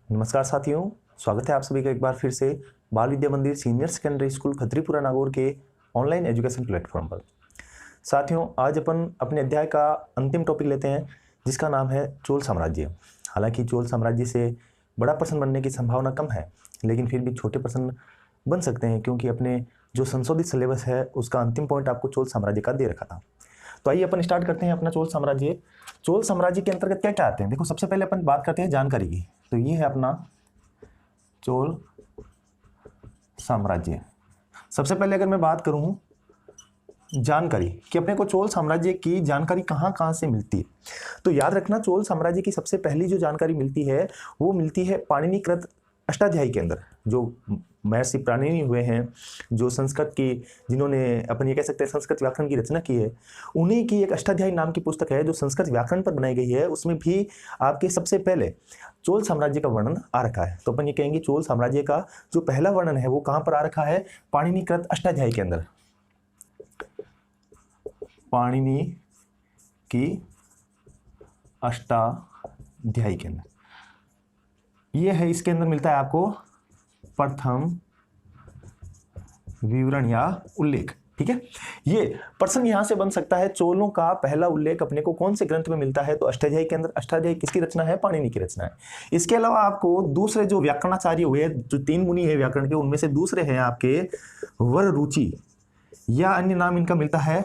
नमस्कार साथियों, स्वागत है आप सभी का एक बार फिर से बाल विद्या मंदिर सीनियर सेकेंडरी स्कूल खत्रीपुरा नागौर के ऑनलाइन एजुकेशन प्लेटफॉर्म पर। साथियों, आज अपन अपने अध्याय का अंतिम टॉपिक लेते हैं जिसका नाम है चोल साम्राज्य। हालांकि चोल साम्राज्य से बड़ा प्रश्न बनने की संभावना कम है, लेकिन फिर भी छोटे प्रश्न बन सकते हैं क्योंकि अपने जो संशोधित सिलेबस है उसका अंतिम पॉइंट आपको चोल साम्राज्य का दे रखा था। तो आइए अपन स्टार्ट करते हैं अपना चोल साम्राज्य। चोल साम्राज्य के अंतर्गत क्या क्या आते हैं? देखो, सबसे पहले अपन बात करते हैं जानकारी की। तो ये है अपना चोल साम्राज्य। सबसे पहले अगर मैं बात करूं जानकारी कि अपने को चोल साम्राज्य की जानकारी कहां कहां से मिलती है, तो याद रखना चोल साम्राज्य की सबसे पहली जो जानकारी मिलती है वो मिलती है पाणिनिकृत अष्टाध्यायी के अंदर। जो महर्षि पाणिनि हुए हैं, जो संस्कृत की, जिन्होंने अपन ये कह सकते हैं संस्कृत व्याकरण की रचना की है, उन्हीं की एक अष्टाध्यायी नाम की पुस्तक है जो संस्कृत व्याकरण पर बनाई गई है। उसमें भी आपके सबसे पहले चोल साम्राज्य का वर्णन आ रखा है। तो अपन ये कहेंगे चोल साम्राज्य का जो पहला वर्णन है वो कहाँ पर आ रखा है? पाणिनिकृत अष्टाध्यायी के अंदर। पाणिनि की अष्टाध्यायी के अंदर ये है। इसके अंदर मिलता है आपको प्रथम विवरण या उल्लेख। ठीक है, ये प्रश्न यहां से बन सकता है चोलों का पहला उल्लेख अपने को कौन से ग्रंथ में मिलता है? तो अष्टाध्यायी के अंदर। अष्टाध्यायी किसकी रचना है? पाणिनि की रचना है। इसके अलावा आपको दूसरे जो व्याकरणाचार्य हुए, जो 3 मुनि है व्याकरण के, उनमें से दूसरे हैं आपके वररुचि, या अन्य नाम इनका मिलता है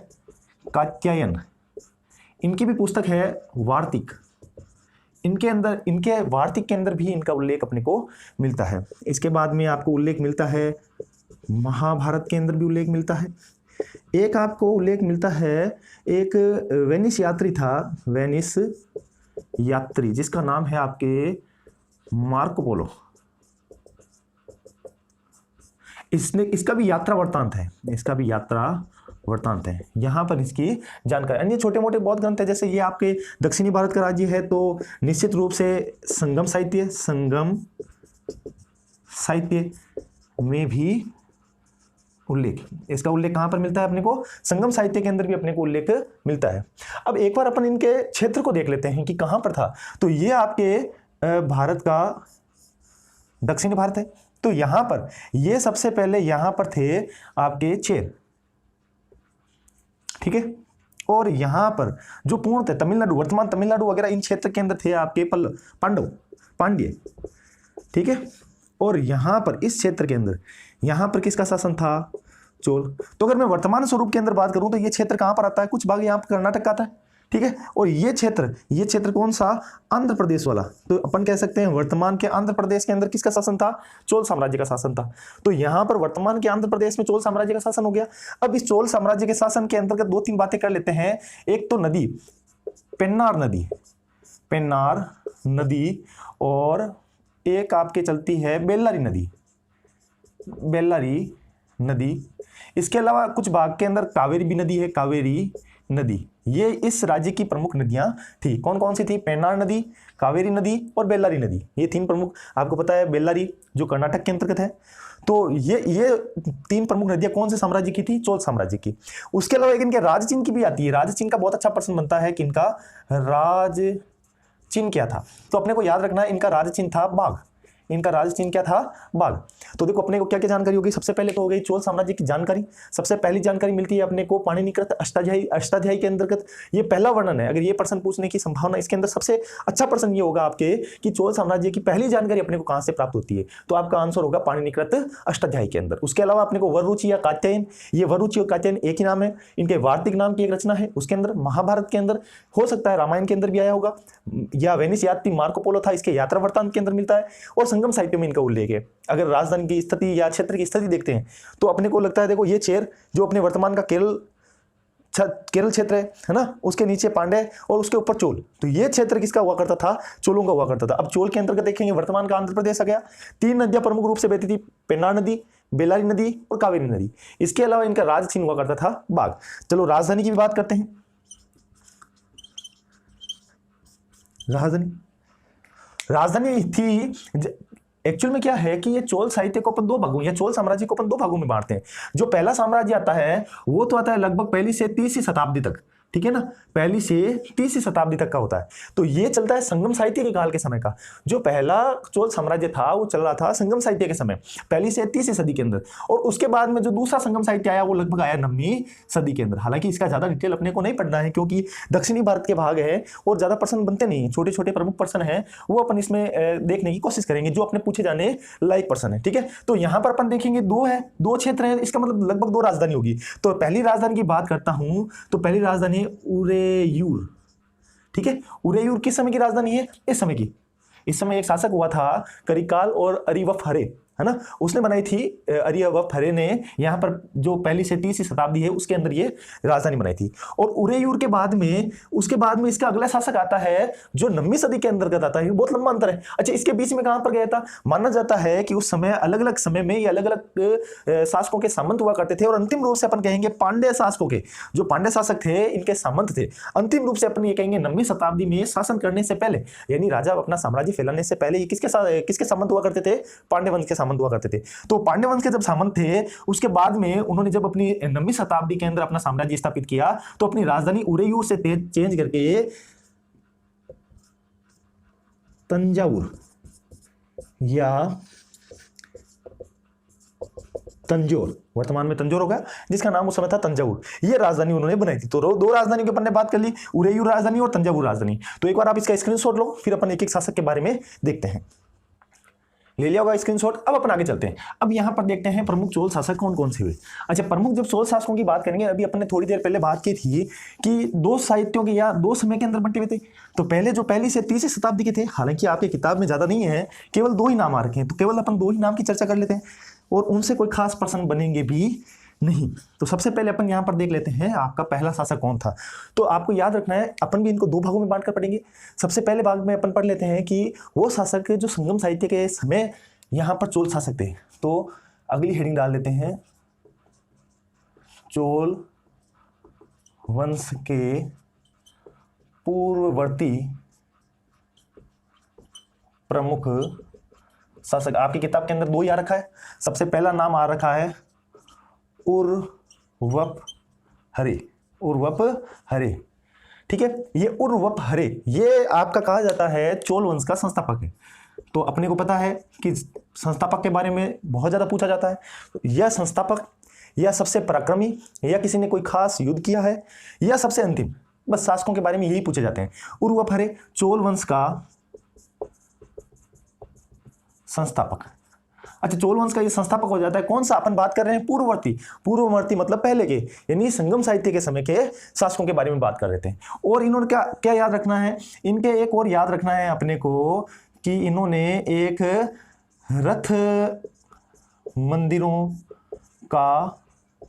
कात्यायन। इनकी भी पुस्तक है वार्तिक। इनके अंदर, इनके वार्तिक के अंदर भी इनका उल्लेख अपने को मिलता है। इसके बाद में आपको उल्लेख मिलता है महाभारत के अंदर भी उल्लेख मिलता है। एक आपको उल्लेख मिलता है, एक वेनिस यात्री था, वेनिस यात्री, जिसका नाम है आपके मार्को पोलो। इसका भी यात्रा वृत्तांत है, इसका भी यात्रा वृत्तांत है। यहाँ पर इसकी जानकारी। अन्य छोटे मोटे बहुत ग्रंथ है, जैसे ये आपके दक्षिणी भारत का राज्य है तो निश्चित रूप से संगम साहित्य, संगम साहित्य में भी उल्लेख, इसका उल्लेख कहां पर मिलता है अपने को? संगम साहित्य के अंदर भी अपने को उल्लेख मिलता है। अब एक बार अपन इनके क्षेत्र को देख लेते हैं कि कहां पर था। तो ये आपके भारत का दक्षिणी भारत है। तो यहां पर ये सबसे पहले यहां पर थे आपके चेर। ठीक है, और यहां पर जो पूर्णतः तमिलनाडु, वर्तमान तमिलनाडु वगैरह, इन क्षेत्र के अंदर थे आपके पांडव, पांड्य। ठीक है, और यहां पर इस क्षेत्र के अंदर यहां पर किसका शासन था? चोल। तो अगर मैं वर्तमान स्वरूप के अंदर बात करूं तो ये क्षेत्र कहां पर आता है? कुछ भाग यहां पर कर्नाटक का आता है। ठीक है, और ये क्षेत्र कौन सा? आंध्र प्रदेश वाला। तो अपन कह सकते हैं वर्तमान के आंध्र प्रदेश के अंदर किसका शासन था? चोल साम्राज्य का शासन था। तो यहां पर वर्तमान के आंध्र प्रदेश में चोल साम्राज्य का शासन हो गया। अब इस चोल साम्राज्य के शासन के अंतर्गत 2-3 बातें कर लेते हैं। एक तो नदी, पेन्नार नदी, पेन्नार नदी, और एक आपके चलती है बेल्लारी नदी, बेल्लारी नदी। इसके अलावा कुछ भाग के अंदर कावेरी भी नदी है, कावेरी नदी। ये इस राज्य की प्रमुख नदियां थी। कौन कौन सी थी? पेन्नार नदी, कावेरी नदी और बेल्लारी नदी। ये 3 प्रमुख, आपको पता है बेल्लारी जो कर्नाटक के अंतर्गत है। तो ये 3 प्रमुख नदियां कौन से साम्राज्य की थी? चोल साम्राज्य की। उसके अलावा एक इनके राज चिन्ह की भी आती है। राज चिन्ह का बहुत अच्छा प्रश्न बनता है कि इनका राज चिन्ह क्या था? तो अपने को याद रखना है इनका राज चिन्ह था बाघ। इनका राज चिन्ह क्या था? बाघ। तो देखो अपने को क्या क्या जानकारी होगी। सबसे पहले तो हो गई चोल साम्राज्य की जानकारी। सबसे पहली जानकारी मिलती है अपने को पाणिनिकृत अष्टाध्यायी के अंतर्गत। ये पहला वर्णन है। अगर ये प्रश्न पूछने की संभावना, इसके अंदर सबसे अच्छा प्रश्न ये होगा आपके कि चोल साम्राज्य की पहली जानकारी अपने को कहां से प्राप्त होती है? तो आपका आंसर होगा पाणिनिकृत अष्टाध्यायी के अंदर। उसके अलावा अपने को वररुचि या कात्यायन, ये वररुचि और कात्यायन एक ही नाम है। इनके वार्तिक नाम की एक रचना है। उसके अंदर महाभारत के अंदर, हो सकता है रामायण के अंदर भी आया होगा, या वेनिस यात्री मार्को पोलो था, इसके यात्रा वृत्तांत के अंदर मिलता है। और संगम साहित्य में इनका उल्लेख है। अगर राजधानी की स्थिति या क्षेत्र की स्थिति देखते हैं तो अपने को लगता है, देखो ये चेर जो अपने वर्तमान का केरल क्षेत्र है ना, उसके नीचे पांड्य और उसके ऊपर चोल। तो ये क्षेत्र किसका हुआ करता था? चोलों का हुआ करता था। अब चोल के अंतर्गत देखेंगे वर्तमान का आंध्र प्रदेश आ गया। 3 नदियां प्रमुख रूप से बहती थी, पेन्नार नदी, बेल्लारी नदी और कावेरी नदी। इसके अलावा इनका राज चिन्ह हुआ करता था बाघ। चलो राजधानी की भी बात करते हैं। राजधानी थी, एक्चुअल में क्या है कि ये चोल साहित्य को अपन 2 भागों, या चोल साम्राज्य को अपन 2 भागों में बांटते हैं। जो पहला साम्राज्य आता है वो तो आता है लगभग पहली से 30वीं शताब्दी तक। ठीक है ना, पहली से तीसरी शताब्दी तक का होता है। तो ये चलता है संगम साहित्य के काल के समय का। जो पहला चोल साम्राज्य था वो चल रहा था संगम साहित्य के समय, पहली से तीसरी सदी के अंदर। और उसके बाद में जो दूसरा संगम साहित्य आया वो लगभग आया 9वीं सदी के अंदर। हालांकि इसका ज्यादा डिटेल अपने को नहीं पढ़ना है क्योंकि दक्षिणी भारत के भाग है और ज्यादा प्रश्न बनते नहीं है, छोटे छोटे प्रमुख प्रश्न है वो अपन इसमें देखने की कोशिश करेंगे जो अपने पूछे जाने लायक प्रश्न है। ठीक है, तो यहां पर अपन देखेंगे दो क्षेत्र है, इसका मतलब लगभग 2 राजधानी होगी। तो पहली राजधानी की बात करता हूं तो पहली राजधानी उरेयूर। ठीक है, उरेयूर किस समय की राजधानी है? इस समय की। इस समय एक शासक हुआ था करिकाल और अरिवफहरे, है ना, उसने बनाई थी। अरिवफहरे ने यहाँ पर जो पहली से तीसरी शताब्दी है उसके अंदर ये राजधानी बनाई थी। और उरेयूर के बाद में उसके बाद में इसका अगला शासक आता है जो 9वीं सदी के अंतर्गत आता है। बहुत लंबा अंतर है। अच्छा, इसके बीच में कहां पर गया था? माना जाता है कि उस समय अलग अलग समय में ये अलग अलग शासकों के सामंत हुआ करते थे। और अंतिम रूप से अपन कहेंगे पांड्य शासकों के, जो पांड्य शासक थे इनके सामंत थे। अंतिम रूप से अपन ये कहेंगे 9वीं शताब्दी में शासन करने से पहले, यानी राजा अपना साम्राज्य फैलाने से पहले ये किसके सामंत हुआ करते थे? पांड्य वंश के सामंत हुआ करते थे। तो पांड्य वंश के जब सामंत थे उसके बाद में उन्होंने जब अपनी 9वीं शताब्दी के अंदर अपना साम्राज्य स्थापित किया तो अपनी राजधानी उरेयूर से चेंज करके तंजावुर या तंजौर, वर्तमान में तंजौर होगा, जिसका नाम उस समय था तंजावुर, ये राजधानी उन्होंने बनाई थी। तो 2 राजधानी के अपन ने बात कर ली, उरेयूर राजधानी और तंजावुर राजधानी। तो एक बार आप इसका स्क्रीनशॉट लो, फिर अपन एक एक शासक के बारे में देखते हैं। ले लिया होगा स्क्रीनशॉट। अब अपन आगे चलते हैं। अब यहां पर देखते हैं प्रमुख चोल शासक कौन कौन से हुए। अच्छा, प्रमुख जब चोल शासकों की बात करेंगे, अभी अपन ने थोड़ी देर पहले बात की थी कि 2 साहित्यों के या 2 समय के अंदर बंटे हुए थे। तो पहले जो पहली से तीसरी शताब्दी के थे, हालांकि आपकी किताब में ज्यादा नहीं है, केवल 2 ही नाम आ रखे हैं, तो केवल अपन 2 ही नाम की चर्चा कर लेते हैं और उनसे कोई खास प्रश्न बनेंगे भी नहीं। तो सबसे पहले अपन यहां पर देख लेते हैं आपका पहला शासक कौन था। तो आपको याद रखना है, अपन भी इनको 2 भागों में बांटकर पढ़ेंगे। सबसे पहले भाग में अपन पढ़ लेते हैं कि वो शासक जो संगम साहित्य के समय यहां पर चोल शासक थे। तो अगली हेडिंग डाल देते हैं, चोल वंश के पूर्ववर्ती प्रमुख शासक। आपकी किताब के अंदर 2 ही आ रखा है। सबसे पहला नाम आ रखा है उर्वपहरे। उर्वपहरे, ठीक है, ये उर्वपहरे ये आपका कहा जाता है चोल वंश का संस्थापक है। तो अपने को पता है कि संस्थापक के बारे में बहुत ज्यादा पूछा जाता है। यह संस्थापक या सबसे पराक्रमी या किसी ने कोई खास युद्ध किया है या सबसे अंतिम, बस शासकों के बारे में यही पूछे जाते हैं। उर्वपहरे चोल वंश का संस्थापक। अच्छा, चोल वंश का ये संस्थापक हो जाता है। कौन सा? अपन बात कर रहे हैं पूर्ववर्ती। पूर्ववर्ती मतलब पहले के, यानी संगम साहित्य के समय के शासकों के बारे में बात कर रहे थे। और इन्होंने क्या क्या याद रखना है? इनके एक और याद रखना है अपने को कि इन्होंने एक रथ मंदिरों का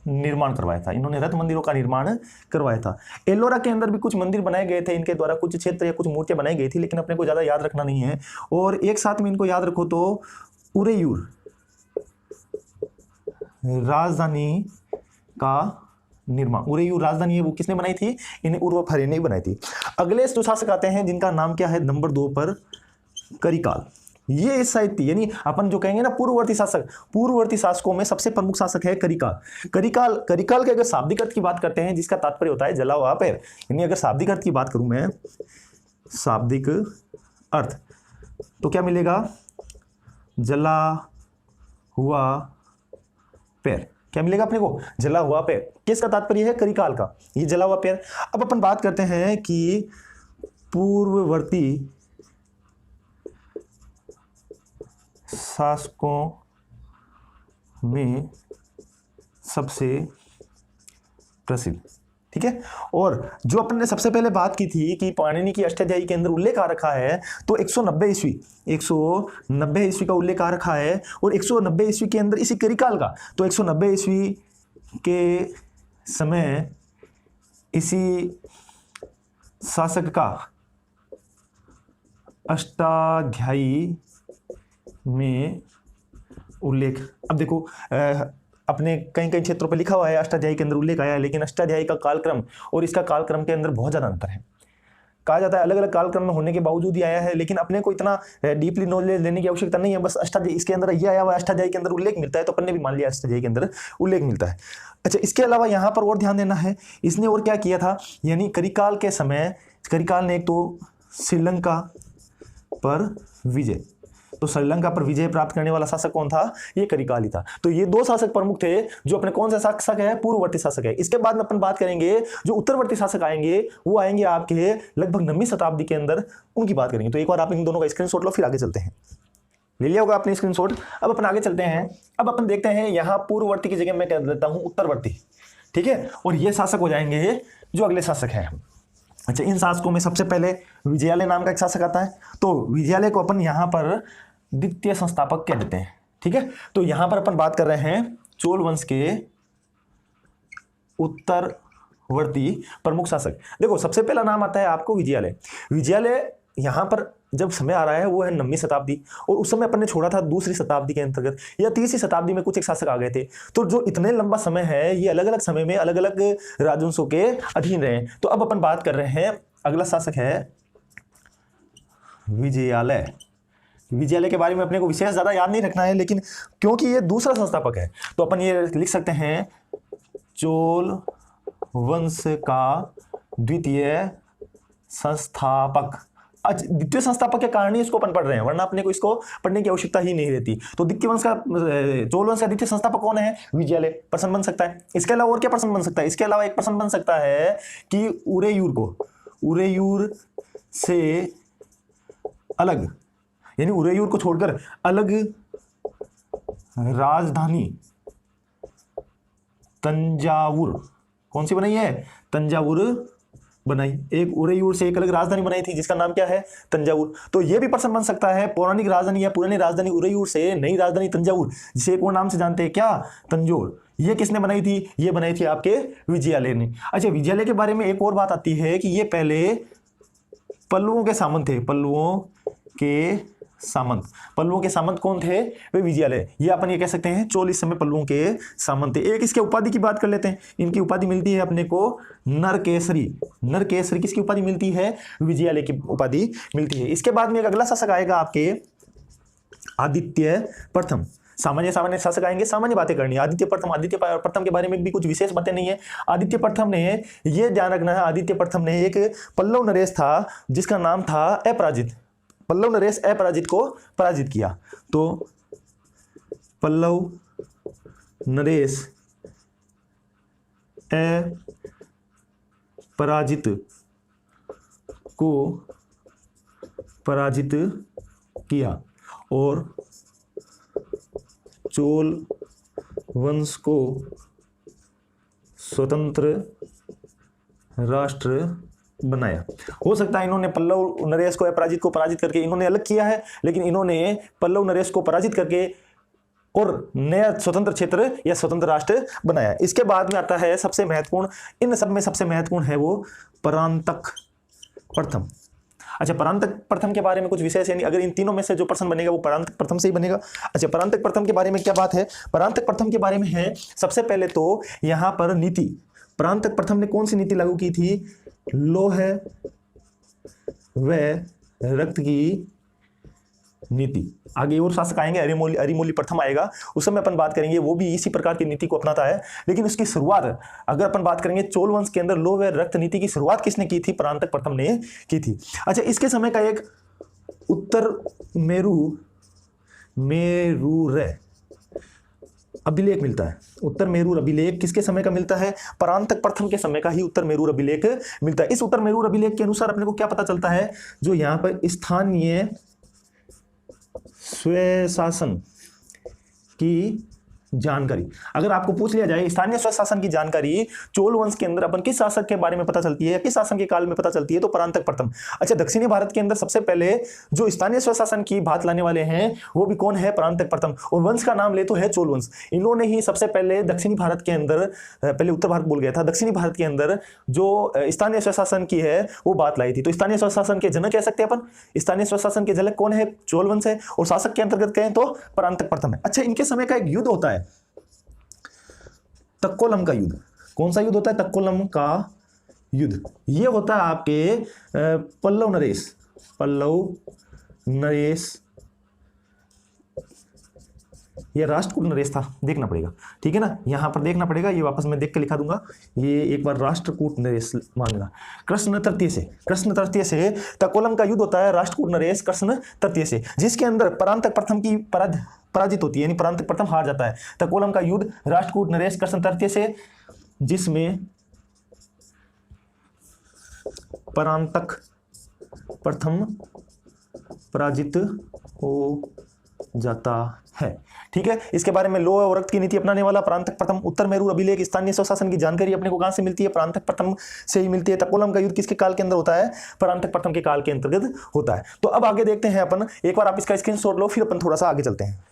निर्माण करवाया था। इन्होंने रथ मंदिरों का निर्माण करवाया था। एलोरा के अंदर भी कुछ मंदिर बनाए गए थे इनके द्वारा, कुछ क्षेत्र या कुछ मूर्तियां बनाई गई थी, लेकिन अपने को ज्यादा याद रखना नहीं है। और एक साथ में इनको याद रखो तो उरेयूर राजधानी का निर्माण, उरेयूर राजधानी है वो किसने बनाई थी? इन्हें उर्वपहरे ने बनाई थी। अगले जो शासक आते हैं जिनका नाम क्या है नंबर 2 पर, करिकाल। ये इस साहित्य यानी अपन जो कहेंगे ना पूर्ववर्ती शासक, पूर्ववर्ती शासकों में सबसे प्रमुख शासक है करिकाल। करिकाल के अगर शाब्दिक अर्थ की बात करते हैं जिसका तात्पर्य होता है जला हुआ पैर, यानी अगर शाब्दिक अर्थ की बात करूं मैं, शाब्दिक अर्थ, तो क्या मिलेगा? जला हुआ पैर। क्या मिलेगा अपने को? जला हुआ पैर। किसका तात्पर्य है? करिकाल का, ये जला हुआ पैर। अब अपन बात करते हैं कि पूर्ववर्ती शासकों में सबसे प्रसिद्ध, ठीक है। और जो अपन ने सबसे पहले बात की थी कि पाणिनि की अष्टाध्यायी के अंदर उल्लेख आ रखा है, तो 190 ईस्वी का उल्लेख आ रखा है। और 190 ईस्वी के अंदर इसी करिकाल का, तो 190 ईस्वी के समय इसी शासक का अष्टाध्यायी में उल्लेख। अब देखो अपने कई कई क्षेत्रों पर लिखा हुआ है अष्टाध्यायी के अंदर उल्लेख आया है, लेकिन अष्टाध्यायी का कालक्रम और इसका कालक्रम के अंदर बहुत ज्यादा अंतर है। कहा जाता है अलग अलग कालक्रम में होने के बावजूद ही आया है, लेकिन अपने को इतना डीपली नॉलेज लेने की आवश्यकता नहीं है, बस अष्टाध्यायी इसके अंदर ये आया हुआ अष्टाध्यायी के अंदर उल्लेख मिलता है, तो अपन ने भी मान लिया अष्टाध्यायी के अंदर उल्लेख मिलता है। अच्छा, इसके अलावा यहाँ पर और ध्यान देना है, इसने और क्या किया था, यानी करिकाल के समय करिकाल ने एक तो श्रीलंका पर विजय, तो श्रीलंका पर विजय प्राप्त करने वाला शासक कौन था, ये करिकाल ही था। तो ये दो शासक प्रमुख थे जो अपने कौन से शासक है, पूर्ववर्ती शासक है। इसके बाद में अपन बात करेंगे जो उत्तरवर्ती शासक आएंगे, वो आएंगे आपके लगभग 9वीं शताब्दी के अंदर, उनकी बात करेंगे। तो एक बार आप इन दोनों का स्क्रीनशॉट लो, फिर आगे चलते हैं। ले लिया होगा आपने स्क्रीनशॉट। अब अपन आगे चलते हैं। अब अपन देखते हैं यहाँ पूर्ववर्ती की जगह मैं कह देता हूँ उत्तरवर्ती, ठीक है, और ये शासक हो जाएंगे जो अगले शासक हैं। अच्छा, इन शासकों में सबसे पहले विजयालय नाम का एक शासक आता है, तो विजयालय को अपन यहाँ पर द्वितीय संस्थापक कह देते हैं, ठीक है। तो यहां पर अपन बात कर रहे हैं चोल वंश के उत्तरवर्ती प्रमुख शासक। देखो, सबसे पहला नाम आता है आपको विजयालय। विजयालय यहां पर जब समय आ रहा है वो है 9वीं शताब्दी, और उस समय अपन ने छोड़ा था 2री शताब्दी के अंतर्गत या 3री शताब्दी में कुछ एक शासक आ गए थे। तो जो इतने लंबा समय है, ये अलग अलग समय में अलग अलग राजवंशों के अधीन रहे। तो अब अपन बात कर रहे हैं, अगला शासक है विजयालय। विजयालय के बारे में अपने को विशेष ज्यादा याद नहीं रखना है, लेकिन क्योंकि ये दूसरा संस्थापक है तो अपन ये लिख सकते हैं चोल वंश का द्वितीय संस्थापक। अच्छा, द्वितीय संस्थापक के कारण ही इसको अपन पढ़ रहे हैं, वरना अपने को इसको पढ़ने की आवश्यकता ही नहीं रहती। तो द्वितीय वंश का चोल वंश का द्वितीय संस्थापक कौन है, विजयालय। प्रश्न बन सकता है। इसके अलावा और क्या प्रश्न बन सकता है, इसके अलावा एक प्रश्न बन सकता है कि उरेयूर को, उरेयूर से अलग, यानी उरेयूर को छोड़कर अलग राजधानी तंजावुर कौन सी बनाई है, तंजावुर बनाई। एक उरेयूर से एक अलग राजधानी बनाई थी जिसका नाम क्या है, तंजावुर। तो यह भी प्रश्न बन सकता है, पौराणिक राजधानी या पुरानी राजधानी उरेयूर से नई राजधानी तंजावुर, जिसे एक और नाम से जानते हैं क्या, तंजौर, ये किसने बनाई थी, ये बनाई थी आपके विजयालय ने। अच्छा, विजयालय के बारे में एक और बात आती है कि ये पहले पल्लवों के सामंत थे। पल्लवों के सामंत, पल्लवों के सामंत कौन थे, वे विजयालय। ये अपन ये कह सकते हैं चोल इस समय पल्लवों के सामंत थे। एक इसके उपाधि की बात कर लेते हैं। इनकी उपाधि मिलती है अपने को नरकेसरी। नरकेसरी किसकी उपाधि मिलती है, विजयालय की उपाधि मिलती है। इसके बाद में एक अगला शासक आएगा आपके आदित्य प्रथम। सामान्य सामान्य शासक आएंगे, सामान्य बातें करनी है। आदित्य प्रथम के बारे में भी कुछ विशेष बातें नहीं है। आदित्य प्रथम ने, ये ध्यान रखना है, आदित्य प्रथम ने एक पल्लव नरेश था जिसका नाम था अपराजित। पल्लव नरेश अपराजित को पराजित किया। तो पल्लव नरेश अपराजित को पराजित किया और चोल वंश को स्वतंत्र राष्ट्र बनाया। हो सकता है इन्होंने पल्लव नरेश को अपराजित को पराजित करके इन्होंने अलग किया है, लेकिन इन्होंने पल्लव नरेश को पराजित करके और नया स्वतंत्र क्षेत्र या स्वतंत्र राष्ट्र बनाया। इसके बाद में आता है सबसे महत्वपूर्ण, इन सब में सबसे महत्वपूर्ण है वो परांतक प्रथम। अच्छा, परांतक प्रथम के बारे में कुछ विशेष, यानी अगर इन तीनों में से जो प्रश्न बनेगा वो परांतक प्रथम से ही बनेगा। अच्छा, परांतक प्रथम के बारे में क्या बात है, परांतक प्रथम के बारे में है सबसे पहले तो यहाँ पर नीति। परांतक प्रथम ने कौन सी नीति लागू की थी, लौह व रक्त की नीति। आगे और शासक आएंगे, अरिमोली प्रथम आएगा, उस समय अपन बात करेंगे, वो भी इसी प्रकार की नीति को अपनाता है। लेकिन उसकी शुरुआत अगर अपन बात करेंगे चोल वंश के अंदर लौह व रक्त नीति की शुरुआत किसने की थी, परांतक प्रथम ने की थी। अच्छा, इसके समय का एक उत्तर मेरूर अभिलेख मिलता है। उत्तर मेरूर अभिलेख किसके समय का मिलता है, परांतक प्रथम के समय का ही उत्तर मेरूर अभिलेख मिलता है। इस उत्तर मेरूर अभिलेख के अनुसार अपने को क्या पता चलता है, जो यहाँ पर स्थानीय स्वशासन की जानकारी, अगर आपको पूछ लिया जाए स्थानीय स्वशासन की जानकारी चोल वंश के अंदर अपन किस शासक के बारे में पता चलती है, किस शासन के काल में पता चलती है, तो परांतक प्रथम। अच्छा, दक्षिणी भारत के अंदर सबसे पहले जो स्थानीय स्वशासन की बात लाने वाले हैं वो भी कौन है, परांतक प्रथम। और वंश का नाम ले तो है चोल वंश। इन्होंने ही सबसे पहले दक्षिणी भारत के अंदर, पहले उत्तर भारत बोल गया था, दक्षिणी भारत के अंदर जो स्थानीय स्वशासन की है वो बात लाई थी। तो स्थानीय स्वशासन के जनक कह सकते हैं अपन, स्थानीय स्वशासन के जनक कौन है, चोल वंश है, और शासक के अंतर्गत कहें तो परांतक प्रथम है। अच्छा, इनके समय का एक युद्ध होता है, तक्कोलम का युद्ध। कौन सा युद्ध होता है, तक्कोलम का युद्ध। ये होता है आपके पल्लव नरेश, पल्लव नरेश, ये राष्ट्रकूट नरेश था, देखना पड़ेगा, ठीक है ना, यहां पर देखना पड़ेगा, ये वापस मैं देख के लिखा दूंगा, ये एक बार राष्ट्रकूट नरेश मांगना। कृष्ण तृतीय से, कृष्ण तृतीय से तकोलम का युद्ध होता है राष्ट्रकूट नरेश कृष्ण तृतीय से, जिसके अंदर परांतक प्रथम की पराजित होती है, यानी परांतक प्रथम हार जाता है। तकोलम का युद्ध राष्ट्रकूट नरेश कृष्ण तृतीय से, जिसमें परांतक प्रथम पराजित हो जाता है, ठीक है। इसके बारे में लोह और रक्त की नीति अपनाने वाला परांतक प्रथम उत्तर मेरू अभिलेख स्थानीय स्वशासन की जानकारी अपने को कहां से मिलती है, परांतक प्रथम से ही मिलती है। तकोलम का युद्ध किसके काल के अंदर होता है, परांतक प्रथम के काल के अंतर्गत होता है। तो अब आगे देखते हैं अपन, एक बार आप इसका स्क्रीनशॉट लो, फिर अपन थोड़ा सा आगे चलते हैं।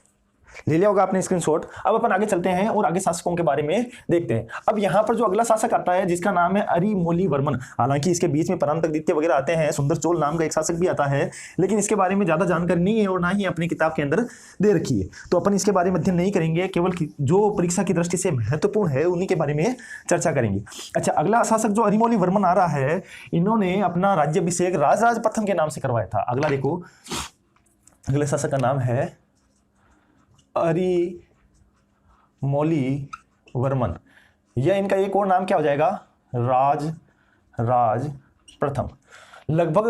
ले लिया होगा आपने स्क्रीनशॉट। अब अपन आगे चलते हैं और आगे शासकों के बारे में देखते हैं। अब यहाँ पर जो अगला शासक आता है जिसका नाम है अरिमोलीवर्मन, हालांकि इसके बीच में परांतक द्वितीय वगैरह आते हैं, सुंदर चोल नाम का एक शासक भी आता है, लेकिन इसके बारे में ज्यादा जानकारी नहीं है और ना ही अपनी किताब के अंदर दे रखी है, तो अपन इसके बारे में अध्ययन नहीं करेंगे, केवल जो परीक्षा की दृष्टि से महत्वपूर्ण है उन्हीं के बारे में चर्चा करेंगे। अच्छा, अगला शासक जो अरिमोलीवर्मन आ रहा है, इन्होंने अपना राज्याभिषेक राजराज प्रथम के नाम से करवाया था। अगला देखो, अगले शासक का नाम है अरिमोलीवर्मन, यह इनका एक और नाम क्या हो जाएगा, राज प्रथम। लगभग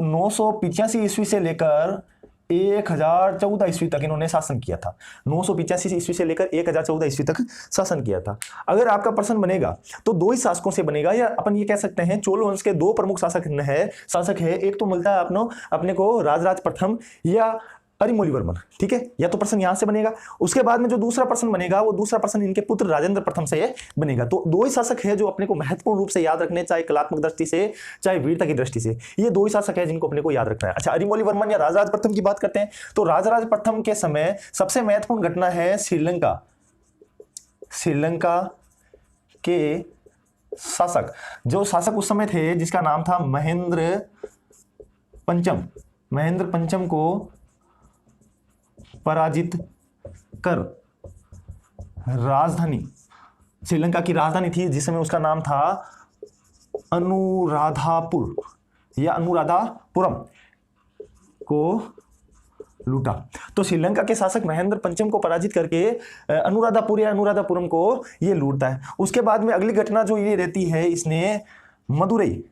985 ईस्वी से लेकर 1014 ईस्वी तक इन्होंने शासन किया था। 985 ईस्वी से लेकर 1014 ईस्वी तक शासन किया था। अगर आपका प्रश्न बनेगा तो दो ही शासकों से बनेगा, या अपन ये कह सकते हैं चोल वंश के दो प्रमुख शासक है, एक तो मिलता है अपने को राजराज प्रथम या अरिमोलीवर्मन, ठीक है, या तो प्रश्न यहां से बनेगा। उसके बाद में जो दूसरा प्रश्न बनेगा, वो दूसरा प्रश्न इनके पुत्र राजेंद्र प्रथम से बनेगा। तो दो ही शासक है जो अपने को महत्वपूर्ण रूप से याद रखने, चाहे कलात्मक दृष्टि से चाहे वीरता की दृष्टि से, ये दो ही शासक है जिनको अपने को याद रखना है। अच्छा, अरिमोलीवर्मन या राजराज प्रथम की बात करते हैं, तो राजराज प्रथम के समय सबसे महत्वपूर्ण घटना है श्रीलंका के शासक, जो शासक उस समय थे जिसका नाम था महेंद्र पंचम को पराजित कर राजधानी, श्रीलंका की राजधानी थी जिस समय उसका नाम था अनुराधापुर या अनुराधापुरम को लूटा। तो श्रीलंका के शासक महेंद्र पंचम को पराजित करके अनुराधापुर या अनुराधापुरम को ये लूटता है। उसके बाद में अगली घटना जो ये रहती है, इसने मदुरई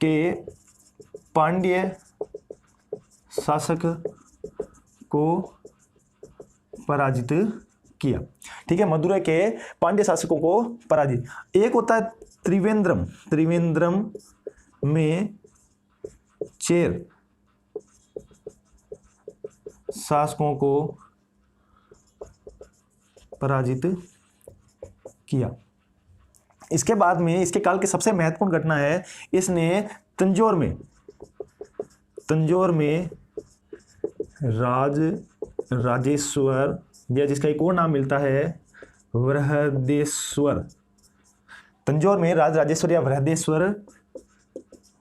के पांड्य शासक को पराजित किया, ठीक है, मदुरै के पांड्य शासकों को पराजित। एक होता है त्रिवेंद्रम में चेर शासकों को पराजित किया। इसके बाद में इसके काल की सबसे महत्वपूर्ण घटना है, इसने तंजौर में राजेश्वर, या जिसका एक और नाम मिलता है बृहदेश्वर, तंजौर में राजेश्वर या बृहदेश्वर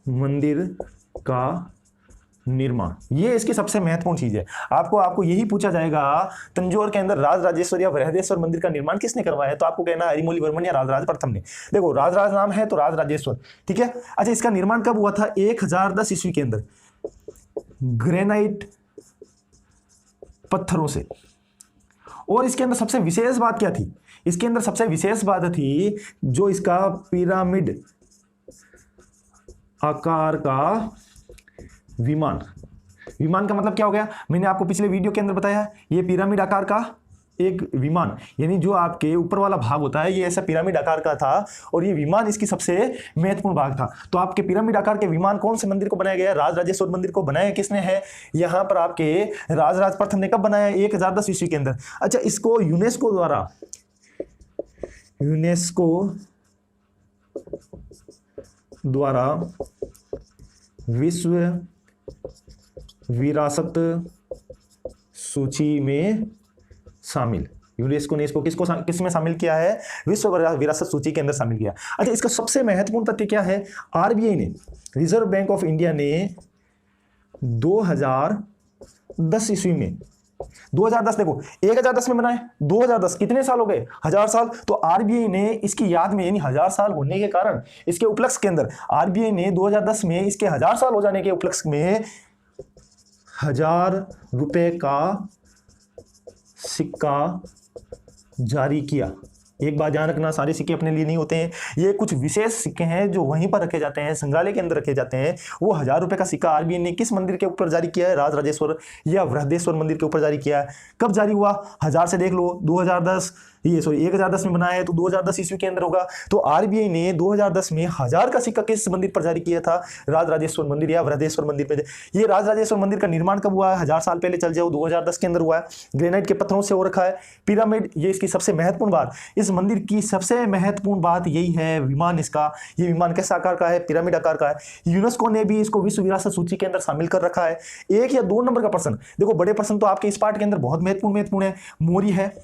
मंदिर का निर्माण, ये इसकी सबसे महत्वपूर्ण चीज है। आपको यही पूछा जाएगा, तंजौर के अंदर राजेश्वर या बृहदेश्वर मंदिर का निर्माण किसने करवाया है, तो आपको कहना है अरिमोलीवर्मन या राजराज प्रथम ने। देखो, राजराज नाम है तो राजेश्वर, ठीक है। अच्छा, इसका निर्माण कब हुआ था, 1010 ईस्वी के अंदर ग्रेनाइट पत्थरों से। और इसके अंदर सबसे विशेष बात क्या थी, इसके अंदर सबसे विशेष बात थी जो इसका पिरामिड आकार का विमान का मतलब क्या हो गया, मैंने आपको पिछले वीडियो के अंदर बताया, ये पिरामिड आकार का एक विमान, यानी जो आपके ऊपर वाला भाग होता है ये ऐसा पिरामिड आकार का था, और ये विमान इसकी सबसे महत्वपूर्ण भाग था। तो आपके पिरामिड आकार के विमान कौन से मंदिर को बनाया गया, राजराजेश्वर मंदिर को बनाया किसने है, यहाँ पर आपके राजराज प्रथम ने कब बनाया, 1010 ईस्वी के अंदर। अच्छा, इसको यूनेस्को द्वारा विश्व विरासत सूची में शामिल, यूनेस्को ने इसको किस में शामिल किया है, विश्व विरासत सूची के अंदर शामिल किया। अच्छा, इसका सबसे महत्वपूर्ण तथ्य क्या है, आरबीआई ने, रिजर्व बैंक ऑफ इंडिया ने 2010 ईस्वी में 2010 देखो 1010 में बनाए, 2010 कितने साल हो गए, 1000 साल। तो आरबीआई ने इसकी याद में यानी 1000 साल होने के कारण इसके उपलक्ष्य के अंदर आरबीआई ने 2010 में इसके 1000 साल हो जाने के उपलक्ष्य में 1000 रुपए का सिक्का जारी किया। एक बात ध्यान रखना, सारे सिक्के अपने लिए नहीं होते हैं, ये कुछ विशेष सिक्के हैं जो वहीं पर रखे जाते हैं, संग्रहालय के अंदर रखे जाते हैं। वो 1000 रुपए का सिक्का आरबीआई ने किस मंदिर के ऊपर जारी किया है, राजराजेश्वर या बृहदेश्वर मंदिर के ऊपर जारी किया है। कब जारी हुआ, 1000 से देख लो, 2010 ये 1010 में बनाया है तो 2010 ईस्वी के अंदर होगा। तो आरबीआई ने 2010 में 1000 का सिक्का किस मंदिर पर जारी किया था, राजराजेश्वर मंदिर या बृहदेश्वर मंदिर पर। ये राजराजेश्वर मंदिर का निर्माण कब हुआ है, 1000 साल पहले चल जाओ, 2010 के अंदर हुआ है। ग्रेनाइट के पत्थरों से हो रखा है। पिरामिड, ये इसकी सबसे महत्वपूर्ण बात, इस मंदिर की सबसे महत्वपूर्ण बात यही है, विमान इसका, ये विमान कैसे आकार का है, पिरामिड आकार का है। यूनेस्को ने भी इसको विश्व विरासत सूची के अंदर शामिल कर रखा है। 1 या 2 नंबर का प्रश्न देखो, बड़े प्रश्न तो आपके इस पार्ट के अंदर बहुत महत्वपूर्ण है। मौर्य है,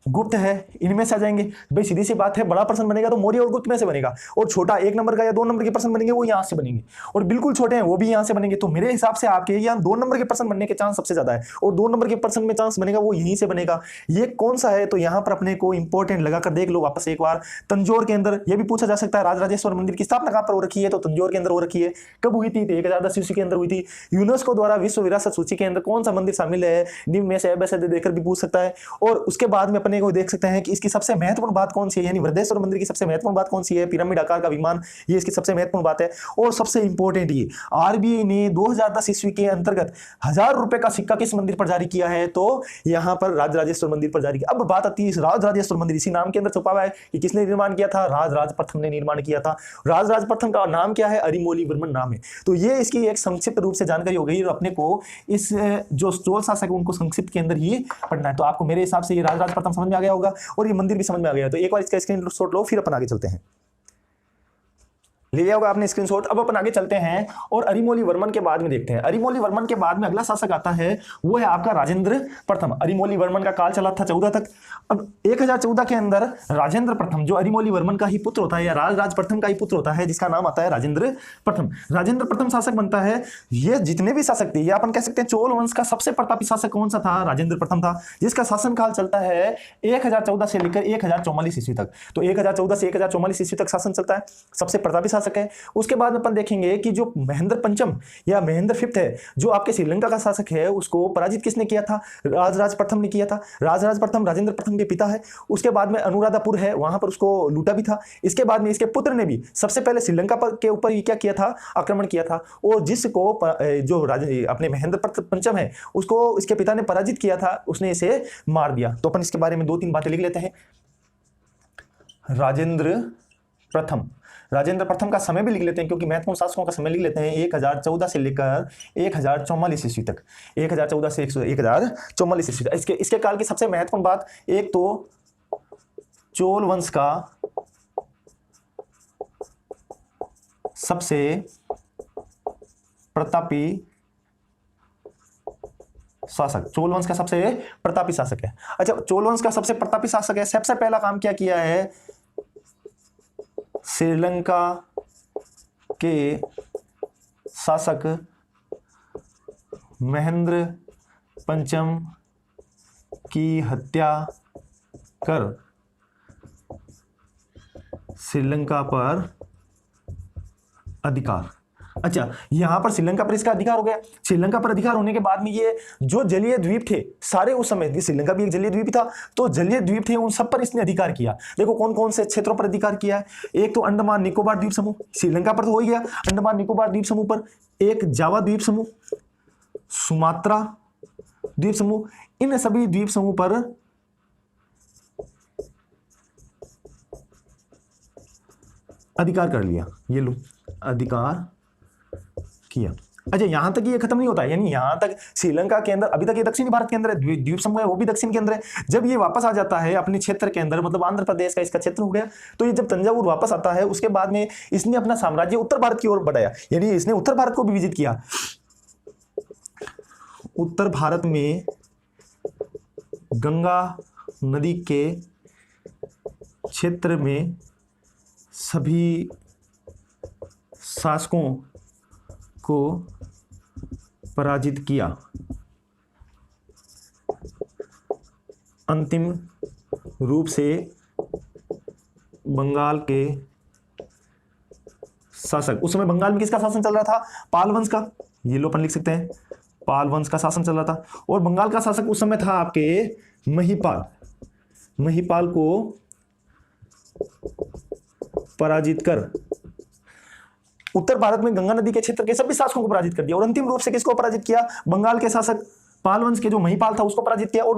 गुप्त है, इनमें से आ जाएंगे भाई, सीधी सी बात है। बड़ा प्रश्न बनेगा तो मौर्य और गुप्त में से बनेगा, और छोटा 1 नंबर का या 2 नंबर के प्रश्न बनेंगे वो यहां से बनेंगे, और बिल्कुल छोटे हैं वो भी यहां से बनेंगे। तो मेरे हिसाब से आपके यहाँ 2 नंबर के प्रश्न बनने के चांस सबसे ज्यादा है, और 2 नंबर के प्रश्न में चांस बनेगा वो यहीं से बनेगा। ये कौन सा है, तो यहाँ पर अपने को इंपॉर्टेंट लगाकर देख लो वापस एक बार। तंजौर के अंदर यह भी पूछा जा सकता है, राजराजेश्वर मंदिर की स्थापना कहां पर हो रखी है, तो तंजौर के अंदर हो रखी है। कब हुई थी, 1010 ईस्वी के अंदर हुई थी। यूनेस्को द्वारा विश्व विरासत सूची के अंदर कौन सा मंदिर शामिल है, निम्न में से ABCD देकर भी पूछ सकता है। और उसके बाद में अपने को देख सकते हैं कि इसकी सबसे महत्वपूर्ण बात कौन सी है, यानी बृहदेश्वर मंदिर की सबसे महत्वपूर्ण बात कौन सी है, पिरामिड आकार का विमान, ये इसकी सबसे महत्वपूर्ण बात है। और सबसे इंपॉर्टेंट ये, आरबीआई ने 2010 ईस्वी के अंतर्गत 1000 रुपए का सिक्का किस मंदिर पर जारी किया है, तो यहां पर राजराजेश्वर मंदिर पर जारी किया। अब बात आती है राजराजेश्वर मंदिर, इसी नाम के अंदर छुपा हुआ है कि किसने निर्माण किया था, राजराज प्रथम ने निर्माण किया था। राजराज प्रथम का नाम क्या है, अरिमोलीवर्मन नाम है। तो ये इसकी एक संक्षिप्त रूप से जानकारी हो गई, और अपने को इस जो चोल शासक उनको संक्षिप्त के अंदर ही पढ़ना है। तो आपको मेरे हिसाब से ये राजराज प्रथम समझ में आ गया होगा, और ये मंदिर भी समझ में आ गया। तो एक बार इसका स्क्रीनशॉट लो, फिर अपन आगे चलते हैं। ले लिया होगा आपने स्क्रीनशॉट। अब अपन आगे चलते हैं और अरिमोलीवर्मन के बाद में देखते हैं। अरिमोलीवर्मन के बाद में अगला शासक आता है, वो है आपका राजेंद्र प्रथम। अरिमोलीवर्मन का काल चला था 14 तक। अब 1014 के अंदर राजेंद्र प्रथम, जो अरिमोलीवर्मन का ही पुत्र होता है या राज प्रथम का ही पुत्र होता है, जिसका नाम आता है राजेंद्र प्रथम। राजेंद्र प्रथम शासक बनता है। ये जितने भी शासक थे, ये अपन कह सकते हैं चोल वंश का सबसे प्रतापी शासक कौन सा था, राजेंद्र प्रथम था, जिसका शासन काल चलता है 1014 से लेकर 1044 ईस्वी तक। तो 1014 से 1044 ईस्वी तक शासन चलता है, सबसे प्रतापी शासक है। उसके बाद में अपन देखेंगे कि जो महेंद्र पंचम या महेंद्र फिफ्थ है, जो आपके श्रीलंका का शासक है, उसको पराजित किसने किया था, राजराज प्रथम ने किया था। राजराज प्रथम राजेंद्र प्रथम के पिता है। उसके बाद में अनुराधापुर है, वहां पर उसको लूटा भी था। इसके बाद में इसके पुत्र ने भी सबसे पहले श्रीलंका के ऊपर क्या किया था, आक्रमण किया था, और जिसको जो अपने महेंद्र पंचम है उसको इसके पिता ने पराजित किया था, उसने इसे मार दिया। तो अपन इसके बारे में 2-3 बातें लिख लेते हैं। राजेंद्र प्रथम का समय भी लिख लेते हैं, क्योंकि महत्वपूर्ण शासकों का समय लिख लेते हैं। 1014 से लेकर 1044 ईस्वी तक, 1014 से 1044 ईस्वी तक। इसके काल की सबसे महत्वपूर्ण बात, एक तो चोल वंश का सबसे प्रतापी शासक, चोल वंश का सबसे प्रतापी शासक है। अच्छा, चोल वंश का सबसे प्रतापी शासक है, सबसे पहला काम क्या किया है, श्रीलंका के शासक महेंद्र पंचम की हत्या कर श्रीलंका पर अधिकार। अच्छा, यहां पर श्रीलंका पर इसका अधिकार हो गया। श्रीलंका पर अधिकार होने के बाद में ये जो जलीय द्वीप थे सारे, उस समय श्रीलंका भी एक जलीय द्वीप था, तो जलीय द्वीप थे उन सब पर इसने अधिकार किया। देखो कौन कौन से क्षेत्रों पर अधिकार किया है। एक तो अंडमान निकोबार द्वीप समूह, श्रीलंका पर तो हो ही गया, अंडमान निकोबार द्वीप समूह पर, एक जावा द्वीप समूह, सुमात्रा द्वीप समूह, इन सभी द्वीप समूह पर अधिकार कर लिया। ये लो, अधिकार किया। अच्छा, यहां तक ये खत्म नहीं होता है, यानी यहां तक श्रीलंका के अंदर अभी तक ये दक्षिणी भारत के अंदर है, द्वीप समूह है वो भी दक्षिण के अंदर है। जब ये वापस आ जाता है अपने क्षेत्र के अंदर, मतलब आंध्र प्रदेश का इसका क्षेत्र हो गया, तो ये जब तंजावुर वापस आता है, उसके बाद में इसने अपना साम्राज्य उत्तर भारत की ओर बढ़ाया, यानी इसने उत्तर भारत को भी विजिट किया। उत्तर भारत में गंगा नदी के क्षेत्र में सभी शासकों को पराजित किया। अंतिम रूप से बंगाल के शासक। उस समय बंगाल में किसका शासन चल रहा था? पाल वंश का। ये लो अपन लिख सकते हैं, पाल वंश का शासन चल रहा था। और बंगाल का शासक उस समय था आपके महिपाल। महिपाल को पराजित कर उत्तर भारत में गंगा नदी के क्षेत्र के सभी शासकों को पराजित कर दिया। और अंतिम रूप से किसको पराजित किया? बंगाल के शासक पाल वंश के जो महिपाल था उसको पराजित किया। और